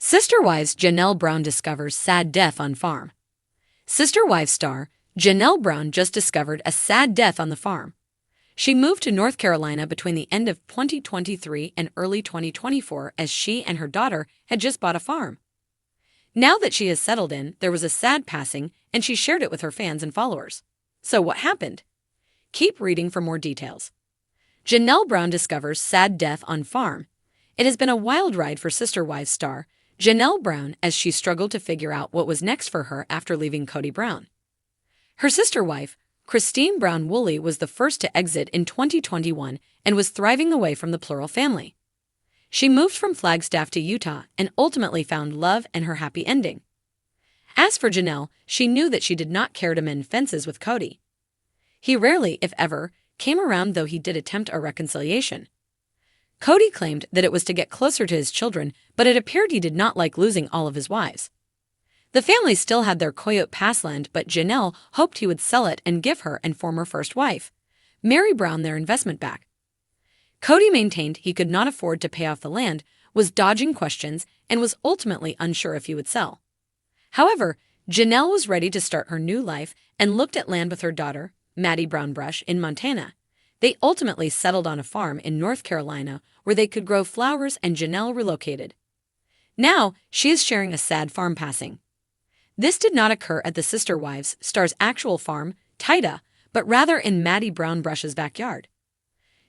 Sister Wives Janelle Brown discovers sad death on farm. Sister Wives star Janelle Brown just discovered a sad death on the farm. She moved to North Carolina between the end of 2023 and early 2024 as she and her daughter had just bought a farm. Now that she has settled in, there was a sad passing and she shared it with her fans and followers. So what happened? Keep reading for more details. Janelle Brown discovers sad death on farm. It has been a wild ride for Sister Wives star Janelle Brown as she struggled to figure out what was next for her after leaving Kody Brown. Her sister wife, Cristin Brown Woolley, was the first to exit in 2021 and was thriving away from the plural family. She moved from Flagstaff to Utah and ultimately found love and her happy ending. As for Janelle, she knew that she did not care to mend fences with Kody. He rarely, if ever, came around, though he did attempt a reconciliation. Kody claimed that it was to get closer to his children, but it appeared he did not like losing all of his wives. The family still had their Coyote Pass land, but Janelle hoped he would sell it and give her and former first wife, Mary Brown, their investment back. Kody maintained he could not afford to pay off the land, was dodging questions, and was ultimately unsure if he would sell. However, Janelle was ready to start her new life and looked at land with her daughter, Maddie Brown Brush, in Montana. They ultimately settled on a farm in North Carolina where they could grow flowers, and Janelle relocated. Now, she is sharing a sad farm passing. This did not occur at the Sister Wives star's actual farm, Tida, but rather in Maddie Brown Brush's backyard.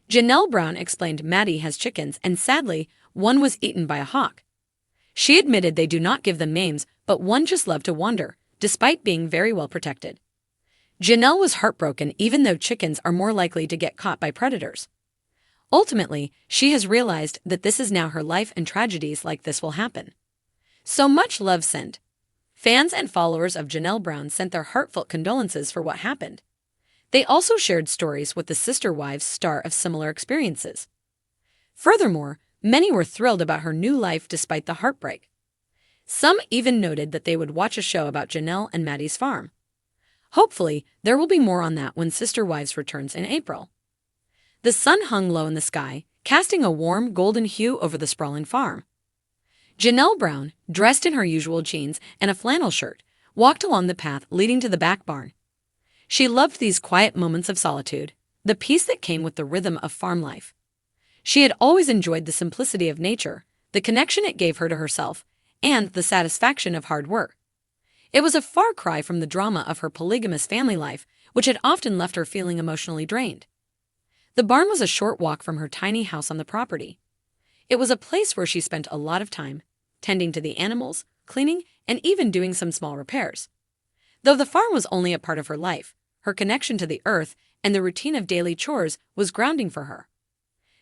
Janelle Brown explained Maddie has chickens and sadly, one was eaten by a hawk. She admitted they do not give them names, but one just loved to wander, despite being very well protected. Janelle was heartbroken, even though chickens are more likely to get caught by predators. Ultimately, she has realized that this is now her life and tragedies like this will happen. So much love sent. Fans and followers of Janelle Brown sent their heartfelt condolences for what happened. They also shared stories with the Sister Wives star of similar experiences. Furthermore, many were thrilled about her new life despite the heartbreak. Some even noted that they would watch a show about Janelle and Maddie's farm. Hopefully, there will be more on that when Sister Wives returns in April. The sun hung low in the sky, casting a warm golden hue over the sprawling farm. Janelle Brown, dressed in her usual jeans and a flannel shirt, walked along the path leading to the back barn. She loved these quiet moments of solitude, the peace that came with the rhythm of farm life. She had always enjoyed the simplicity of nature, the connection it gave her to herself, and the satisfaction of hard work. It was a far cry from the drama of her polygamous family life, which had often left her feeling emotionally drained. The barn was a short walk from her tiny house on the property. It was a place where she spent a lot of time, tending to the animals, cleaning, and even doing some small repairs. Though the farm was only a part of her life, her connection to the earth and the routine of daily chores was grounding for her.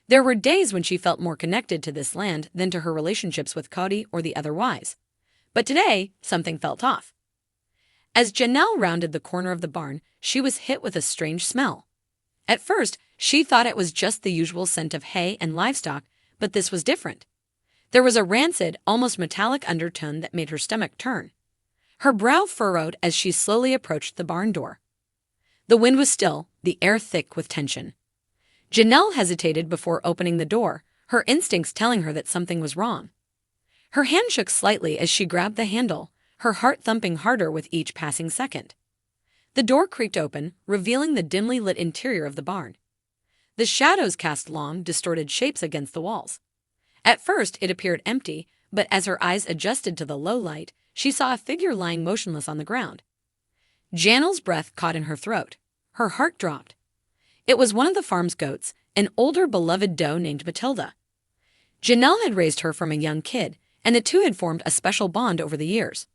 There were days when she felt more connected to this land than to her relationships with Kody or the other wives. But today, something felt off. As Janelle rounded the corner of the barn, she was hit with a strange smell. At first, she thought it was just the usual scent of hay and livestock, but this was different. There was a rancid, almost metallic undertone that made her stomach turn. Her brow furrowed as she slowly approached the barn door. The wind was still, the air thick with tension. Janelle hesitated before opening the door, her instincts telling her that something was wrong. Her hand shook slightly as she grabbed the handle, her heart thumping harder with each passing second. The door creaked open, revealing the dimly lit interior of the barn. The shadows cast long, distorted shapes against the walls. At first, it appeared empty, but as her eyes adjusted to the low light, she saw a figure lying motionless on the ground. Janelle's breath caught in her throat. Her heart dropped. It was one of the farm's goats, an older beloved doe named Matilda. Janelle had raised her from a young kid, and the two had formed a special bond over the years.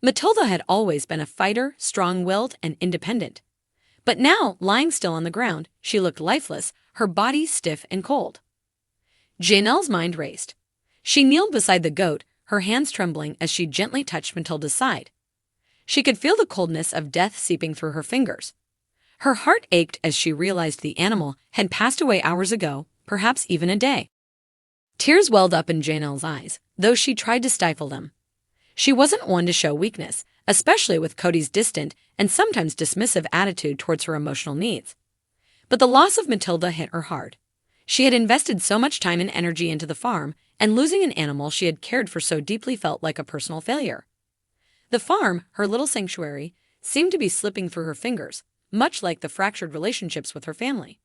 Matilda had always been a fighter, strong-willed, and independent. But now, lying still on the ground, she looked lifeless, her body stiff and cold. Janelle's mind raced. She kneeled beside the goat, her hands trembling as she gently touched Matilda's side. She could feel the coldness of death seeping through her fingers. Her heart ached as she realized the animal had passed away hours ago, perhaps even a day. Tears welled up in Janelle's eyes, though she tried to stifle them. She wasn't one to show weakness, especially with Kody's distant and sometimes dismissive attitude towards her emotional needs. But the loss of Matilda hit her hard. She had invested so much time and energy into the farm, and losing an animal she had cared for so deeply felt like a personal failure. The farm, her little sanctuary, seemed to be slipping through her fingers, much like the fractured relationships with her family.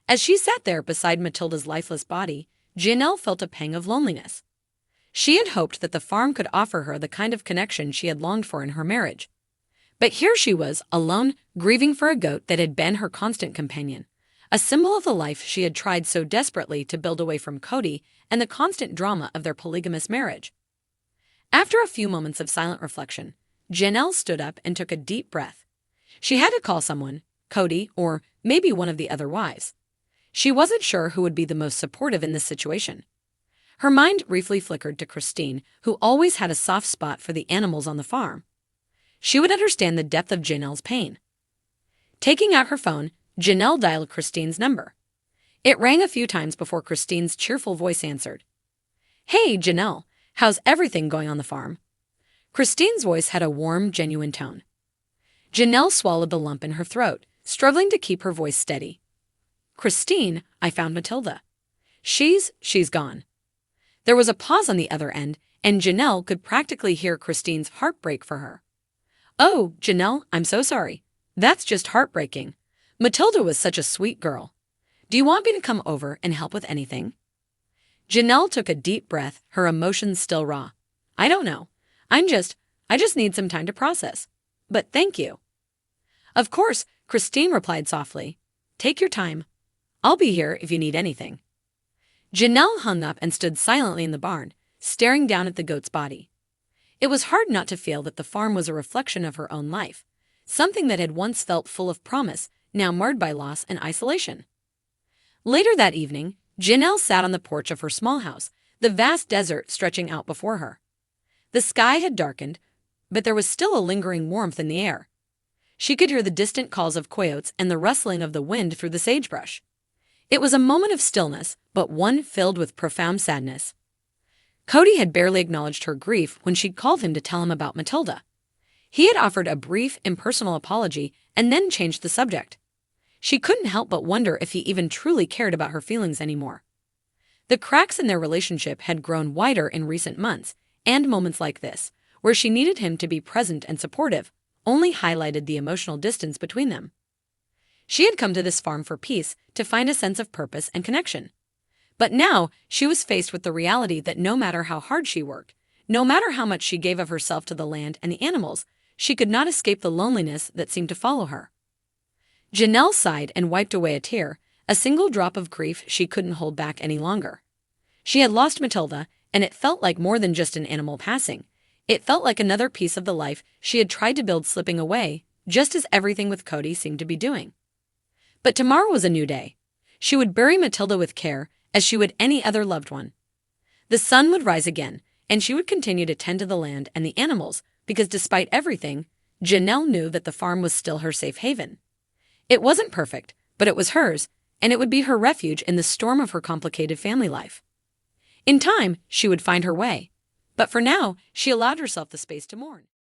As she sat there beside Matilda's lifeless body, Janelle felt a pang of loneliness. She had hoped that the farm could offer her the kind of connection she had longed for in her marriage. But here she was, alone, grieving for a goat that had been her constant companion, a symbol of the life she had tried so desperately to build away from Cody and the constant drama of their polygamous marriage. After a few moments of silent reflection, Janelle stood up and took a deep breath. She had to call someone, Cody, or maybe one of the other wives. She wasn't sure who would be the most supportive in this situation. Her mind briefly flickered to Cristin, who always had a soft spot for the animals on the farm. She would understand the depth of Janelle's pain. Taking out her phone, Janelle dialed Cristin's number. It rang a few times before Cristin's cheerful voice answered. "Hey, Janelle, how's everything going on the farm?" Cristin's voice had a warm, genuine tone. Janelle swallowed the lump in her throat, struggling to keep her voice steady. "Cristin, I found Matilda. She's gone." There was a pause on the other end, and Janelle could practically hear Cristin's heartbreak for her. "Oh, Janelle, I'm so sorry. That's just heartbreaking. Matilda was such a sweet girl. Do you want me to come over and help with anything?" Janelle took a deep breath, her emotions still raw. "I don't know. I just need some time to process. But thank you." "Of course," Cristin replied softly. "Take your time. I'll be here if you need anything." Janelle hung up and stood silently in the barn, staring down at the goat's body. It was hard not to feel that the farm was a reflection of her own life, something that had once felt full of promise, now marred by loss and isolation. Later that evening, Janelle sat on the porch of her small house, the vast desert stretching out before her. The sky had darkened, but there was still a lingering warmth in the air. She could hear the distant calls of coyotes and the rustling of the wind through the sagebrush. It was a moment of stillness, but one filled with profound sadness. Cody had barely acknowledged her grief when she'd called him to tell him about Matilda. He had offered a brief, impersonal apology and then changed the subject. She couldn't help but wonder if he even truly cared about her feelings anymore. The cracks in their relationship had grown wider in recent months, and moments like this, where she needed him to be present and supportive, only highlighted the emotional distance between them. She had come to this farm for peace, to find a sense of purpose and connection. But now she was faced with the reality that no matter how hard she worked, no matter how much she gave of herself to the land and the animals, she could not escape the loneliness that seemed to follow her. Janelle sighed and wiped away a tear, a single drop of grief she couldn't hold back any longer. She had lost Matilda, and it felt like more than just an animal passing. It felt like another piece of the life she had tried to build slipping away, just as everything with Cody seemed to be doing. But tomorrow was a new day. She would bury Matilda with care, as she would any other loved one. The sun would rise again, and she would continue to tend to the land and the animals, because despite everything, Janelle knew that the farm was still her safe haven. It wasn't perfect, but it was hers, and it would be her refuge in the storm of her complicated family life. In time, she would find her way. But for now, she allowed herself the space to mourn.